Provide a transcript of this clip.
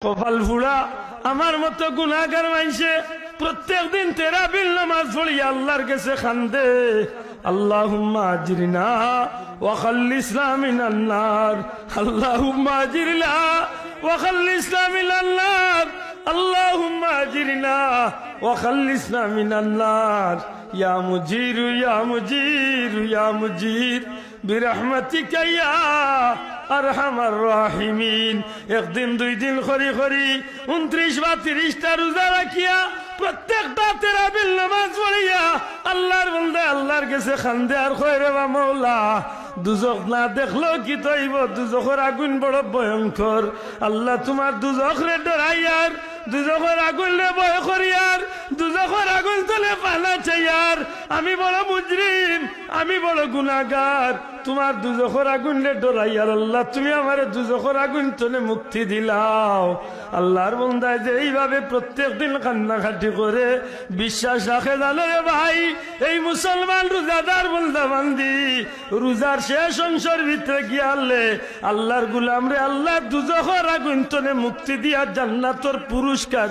কপাল ফুড়া আমার মতো গুনাহগার মাইনছে প্রত্যেক দিন তেরাবিল নামাজ পড়িয়া আল্লাহর কাছে খান্দে, আল্লাহুম্মা আজরিনা ওয়া খাল্লিসনা মিনান নার, আল্লাহুম্মা আজরিনা ওয়া খাল্লিসনা মিনান নার, আল্লাহুম্মা আজরিনা ওয়া খাল্লিসনা মিনান নার, ইয়া মুজির ইয়া মুজির ইয়া মুজির বিরহমাতিকা ইয়া আরহামার রাহিমিন। একদিন দুই দিন খরি খরি 29 বা 30টা রোজা রাখিয়া প্রত্যেকটা তেরাবিল নামাজ পড়িয়া আল্লাহর বান্দা আল্লাহর কাছে খান্দে আর কয় রে মাওলা, দুজখ না দেখলো কি তৈব, দুজখের আগুন বড় ভয়ঙ্কর। আল্লাহ তোমার দুজখ রে ডরাইয়ার, দুজখের আগুন রে ভয় করিয়ার, দুজখের আগুন তলে পালা চাইয়ার। আমি বড় মুজরিম, আমি বড় গুনাহগার, তোমার দুজখের আগুন রে ডরাইয়ার। আল্লাহ তুমি আমার দুজখের আগুন তলে মুক্তি দিলাও। আল্লাহর বান্দায় যে এইভাবে প্রত্যেক দিন কান্নাকাটি করে বিশ্বাস রাখে, জানো রে ভাই, এই মুসলমান রোজাদার বান্দা বান্দি রোজার শেষ অংশের ভিতরে গিয়ালে আল্লাহর গুলাম রে আল্লাহ দুজখের আগুন তলে মুক্তি দিয়া জান্নাতের পুরস্কার